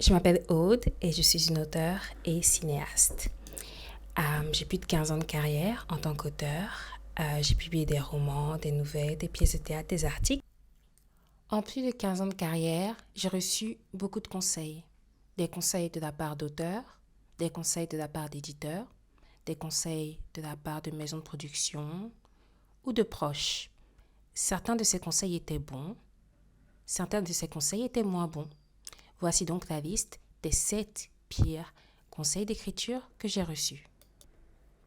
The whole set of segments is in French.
Je m'appelle Aude et je suis une auteure et cinéaste. J'ai plus de 15 ans de carrière en tant qu'auteur. J'ai publié des romans, des nouvelles, des pièces de théâtre, des articles. En plus de 15 ans de carrière, j'ai reçu beaucoup de conseils. Des conseils de la part d'auteurs, des conseils de la part d'éditeurs, des conseils de la part de maisons de production ou de proches. Certains de ces conseils étaient bons, certains de ces conseils étaient moins bons. Voici donc la liste des 7 pires conseils d'écriture que j'ai reçus.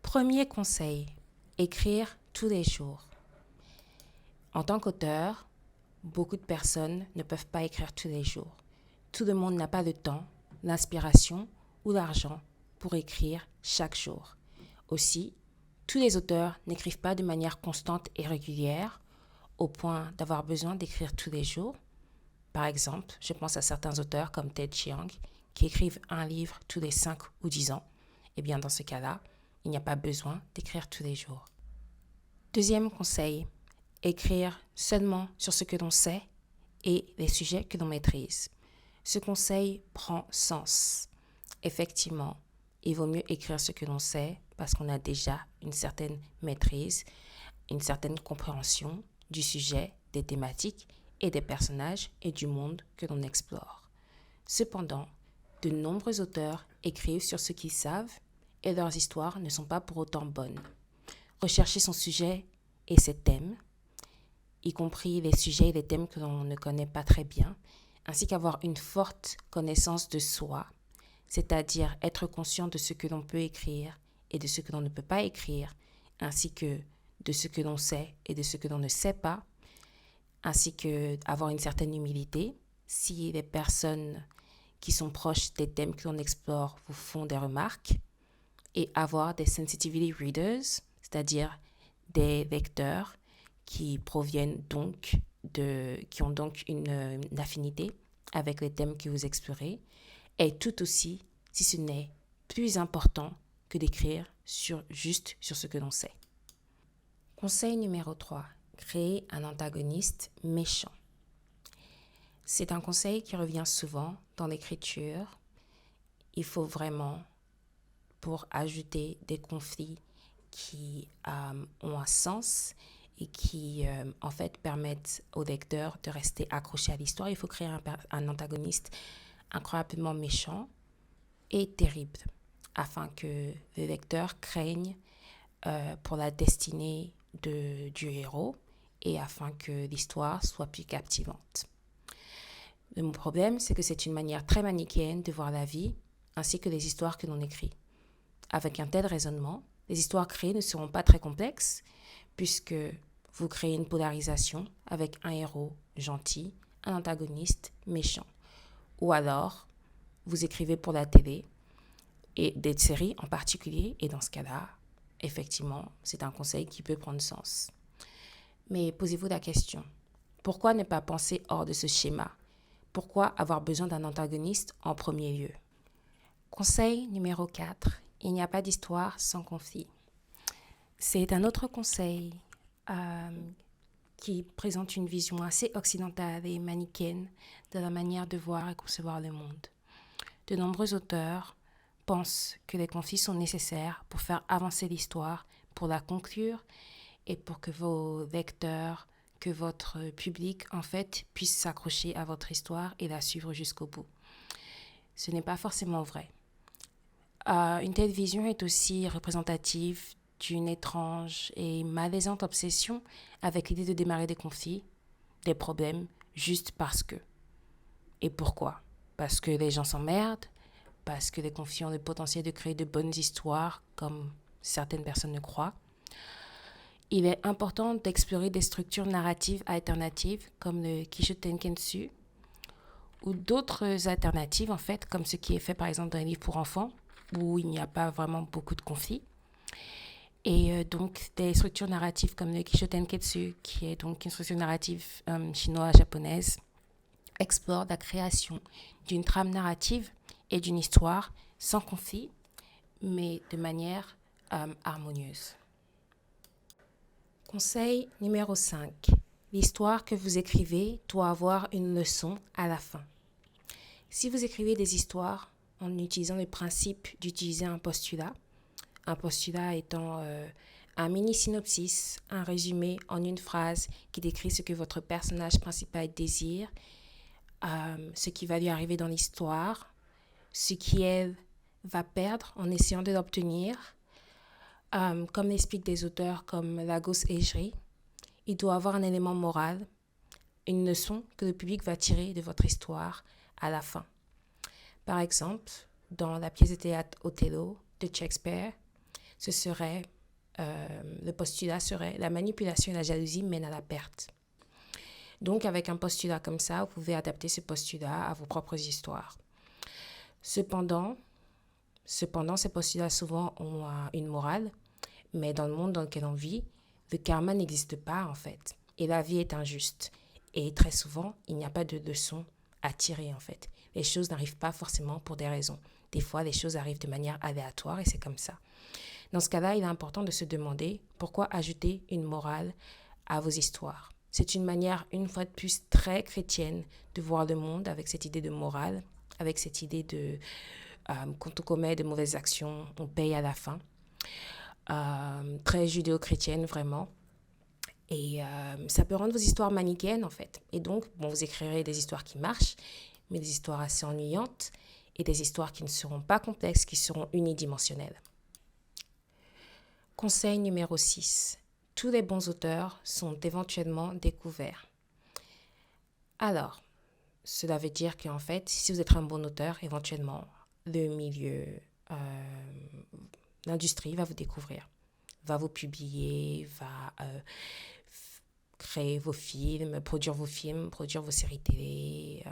Premier conseil, écrire tous les jours. En tant qu'auteur, beaucoup de personnes ne peuvent pas écrire tous les jours. Tout le monde n'a pas le temps, l'inspiration ou l'argent pour écrire chaque jour. Aussi, tous les auteurs n'écrivent pas de manière constante et régulière au point d'avoir besoin d'écrire tous les jours. Par exemple, je pense à certains auteurs comme Ted Chiang qui écrivent un livre tous les 5 ou 10 ans. Eh bien, dans ce cas-là, il n'y a pas besoin d'écrire tous les jours. Deuxième conseil, écrire seulement sur ce que l'on sait et les sujets que l'on maîtrise. Ce conseil prend sens. Effectivement, il vaut mieux écrire ce que l'on sait parce qu'on a déjà une certaine maîtrise, une certaine compréhension du sujet, des thématiques et des personnages et du monde que l'on explore. Cependant, de nombreux auteurs écrivent sur ce qu'ils savent et leurs histoires ne sont pas pour autant bonnes. Rechercher son sujet et ses thèmes, y compris les sujets et les thèmes que l'on ne connaît pas très bien, ainsi qu'avoir une forte connaissance de soi, c'est-à-dire être conscient de ce que l'on peut écrire et de ce que l'on ne peut pas écrire, ainsi que de ce que l'on sait et de ce que l'on ne sait pas, ainsi qu'avoir une certaine humilité. Si les personnes qui sont proches des thèmes que l'on explore vous font des remarques, et avoir des sensitivity readers, c'est-à-dire des lecteurs qui proviennent donc qui ont donc une affinité avec les thèmes que vous explorez, est tout aussi, si ce n'est plus important que d'écrire juste sur ce que l'on sait. Conseil numéro 3. Créer un antagoniste méchant. C'est un conseil qui revient souvent dans l'écriture. Il faut vraiment, pour ajouter des conflits qui ont un sens et qui en fait permettent au lecteur de rester accroché à l'histoire, il faut créer un antagoniste incroyablement méchant et terrible afin que le lecteur craigne pour la destinée du héros et afin que l'histoire soit plus captivante. Mon problème, c'est que c'est une manière très manichéenne de voir la vie ainsi que les histoires que l'on écrit. Avec un tel raisonnement, les histoires créées ne seront pas très complexes puisque vous créez une polarisation avec un héros gentil, un antagoniste méchant. Ou alors, vous écrivez pour la télé et des séries en particulier, et dans ce cas-là, effectivement, c'est un conseil qui peut prendre sens. Mais posez-vous la question, pourquoi ne pas penser hors de ce schéma? Pourquoi avoir besoin d'un antagoniste en premier lieu? Conseil numéro 4, il n'y a pas d'histoire sans conflit. C'est un autre conseil qui présente une vision assez occidentale et manichéenne de la manière de voir et concevoir le monde. De nombreux auteurs pensent que les conflits sont nécessaires pour faire avancer l'histoire, pour la conclure et pour que vos lecteurs, que votre public en fait puisse s'accrocher à votre histoire et la suivre jusqu'au bout. Ce n'est pas forcément vrai. Une telle vision est aussi représentative d'une étrange et malaisante obsession avec l'idée de démarrer des conflits, des problèmes, juste parce que. Et pourquoi? Parce que les gens s'emmerdent, parce que les conflits ont le potentiel de créer de bonnes histoires, comme certaines personnes le croient. Il est important d'explorer des structures narratives alternatives, comme le Kisho Tenketsu, ou d'autres alternatives, en fait, comme ce qui est fait par exemple dans les livres pour enfants, où il n'y a pas vraiment beaucoup de conflits. Et donc, des structures narratives comme le Kisho Tenketsu, qui est donc une structure narrative chinoise-japonaise, explore la création d'une trame narrative et d'une histoire sans conflit, mais de manière harmonieuse. Conseil numéro 5. L'histoire que vous écrivez doit avoir une leçon à la fin. Si vous écrivez des histoires en utilisant le principe d'utiliser un postulat étant un mini synopsis, un résumé en une phrase qui décrit ce que votre personnage principal désire, ce qui va lui arriver dans l'histoire, ce qu'elle va perdre en essayant de l'obtenir. Comme l'expliquent des auteurs comme Lagos Ejri, il doit avoir un élément moral, une leçon que le public va tirer de votre histoire à la fin. Par exemple, dans la pièce de théâtre Othello de Shakespeare, le postulat serait « La manipulation et la jalousie mènent à la perte ». Donc, avec un postulat comme ça, vous pouvez adapter ce postulat à vos propres histoires. Cependant, ces postulats souvent ont une morale, mais dans le monde dans lequel on vit, le karma n'existe pas en fait. Et la vie est injuste. Et très souvent, il n'y a pas de leçon à tirer en fait. Les choses n'arrivent pas forcément pour des raisons. Des fois, les choses arrivent de manière aléatoire et c'est comme ça. Dans ce cas-là, il est important de se demander pourquoi ajouter une morale à vos histoires. C'est une manière, une fois de plus, très chrétienne de voir le monde avec cette idée de morale, avec cette idée de quand on commet de mauvaises actions, on paye à la fin. Très judéo-chrétienne, vraiment. Et ça peut rendre vos histoires manichéennes, en fait. Et donc, vous écrirez des histoires qui marchent, mais des histoires assez ennuyantes et des histoires qui ne seront pas complexes, qui seront unidimensionnelles. Conseil numéro 6. Tous les bons auteurs sont éventuellement découverts. Alors, cela veut dire qu'en fait, si vous êtes un bon auteur, éventuellement, le milieu, l'industrie va vous découvrir, va vous publier, va créer vos films, produire vos séries télé,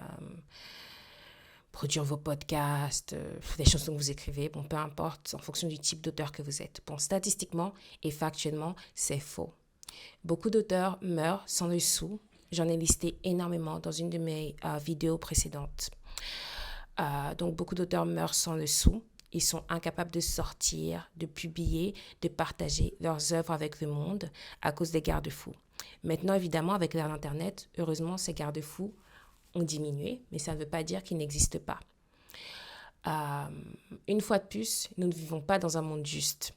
produire vos podcasts, les chansons que vous écrivez, peu importe, en fonction du type d'auteur que vous êtes. Statistiquement et factuellement, c'est faux. Beaucoup d'auteurs meurent sans le sou. J'en ai listé énormément dans une de mes vidéos précédentes. Donc, beaucoup d'auteurs meurent sans le sou. Ils sont incapables de sortir, de publier, de partager leurs œuvres avec le monde à cause des garde-fous. Maintenant, évidemment, avec l'ère d'Internet, heureusement, ces garde-fous ont diminué, mais ça ne veut pas dire qu'ils n'existent pas. Une fois de plus, nous ne vivons pas dans un monde juste.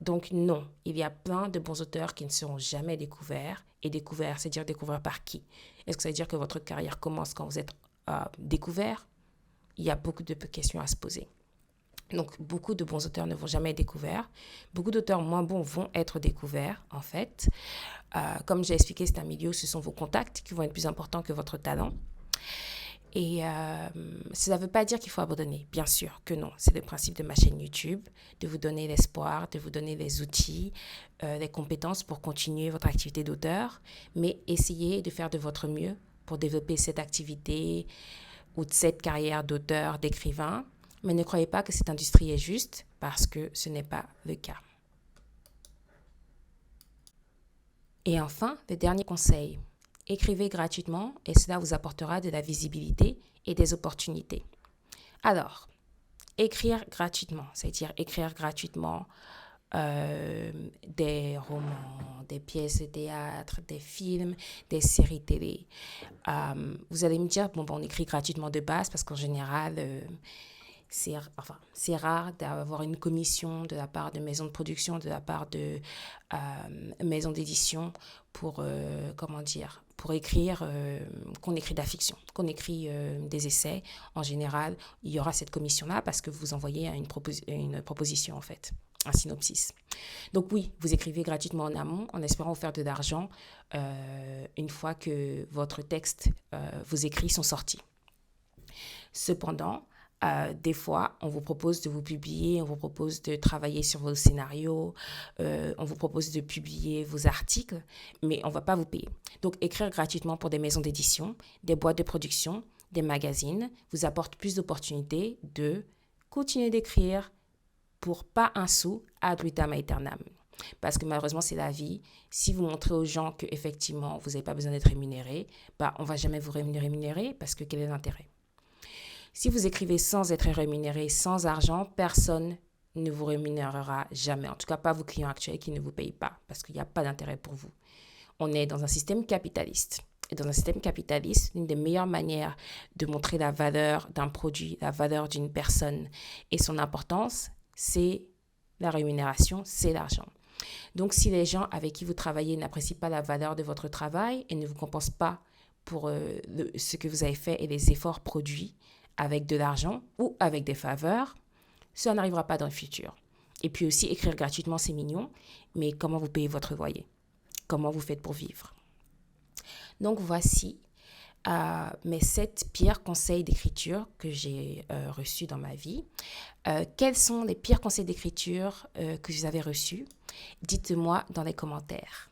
Donc non, il y a plein de bons auteurs qui ne seront jamais découverts. Et découverts, c'est-à-dire découverts par qui? Est-ce que ça veut dire que votre carrière commence quand vous êtes découvert? Il y a beaucoup de questions à se poser. Donc, beaucoup de bons auteurs ne vont jamais être découverts. Beaucoup d'auteurs moins bons vont être découverts, en fait. Comme j'ai expliqué, c'est un milieu, ce sont vos contacts qui vont être plus importants que votre talent. Et cela ne veut pas dire qu'il faut abandonner, bien sûr que non. C'est le principe de ma chaîne YouTube, de vous donner l'espoir, de vous donner les outils, les compétences pour continuer votre activité d'auteur, mais essayez de faire de votre mieux pour développer cette activité ou cette carrière d'auteur, d'écrivain. Mais ne croyez pas que cette industrie est juste parce que ce n'est pas le cas. Et enfin, le dernier conseil. Écrivez gratuitement et cela vous apportera de la visibilité et des opportunités. Alors, écrire gratuitement, c'est-à-dire écrire gratuitement des romans, des pièces de théâtre, des films, des séries télé. Vous allez me dire, on écrit gratuitement de base parce qu'en général, c'est rare d'avoir une commission de la part de maisons de production, de la part de maisons d'édition pour écrire, qu'on écrit de la fiction, qu'on écrit des essais. En général, il y aura cette commission-là parce que vous envoyez une proposition, en fait, un synopsis. Donc oui, vous écrivez gratuitement en amont en espérant vous faire de l'argent une fois que votre texte, vos écrits sont sortis. Cependant, des fois, on vous propose de vous publier, on vous propose de travailler sur vos scénarios, on vous propose de publier vos articles, mais on ne va pas vous payer. Donc, écrire gratuitement pour des maisons d'édition, des boîtes de production, des magazines, vous apporte plus d'opportunités de continuer d'écrire pour pas un sou ad vitam aeternam. Parce que malheureusement, c'est la vie. Si vous montrez aux gens qu'effectivement, vous n'avez pas besoin d'être rémunéré, on ne va jamais vous rémunérer parce que quel est l'intérêt? Si vous écrivez sans être rémunéré, sans argent, personne ne vous rémunérera jamais. En tout cas, pas vos clients actuels qui ne vous payent pas parce qu'il n'y a pas d'intérêt pour vous. On est dans un système capitaliste. et dans un système capitaliste, l'une des meilleures manières de montrer la valeur d'un produit, la valeur d'une personne et son importance, c'est la rémunération, c'est l'argent. Donc, si les gens avec qui vous travaillez n'apprécient pas la valeur de votre travail et ne vous compensent pas pour ce que vous avez fait et les efforts produits avec de l'argent ou avec des faveurs, ça n'arrivera pas dans le futur. Et puis aussi, écrire gratuitement, c'est mignon, mais comment vous payez votre loyer? Comment vous faites pour vivre? Donc, voici mes 7 pires conseils d'écriture que j'ai reçus dans ma vie. Quels sont les pires conseils d'écriture que vous avez reçus? Dites-moi dans les commentaires.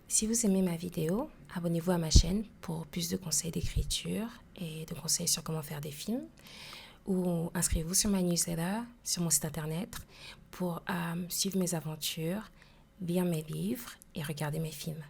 Si vous aimez ma vidéo, abonnez-vous à ma chaîne pour plus de conseils d'écriture et de conseils sur comment faire des films. Ou inscrivez-vous sur ma newsletter, sur mon site internet pour suivre mes aventures, lire mes livres et regarder mes films.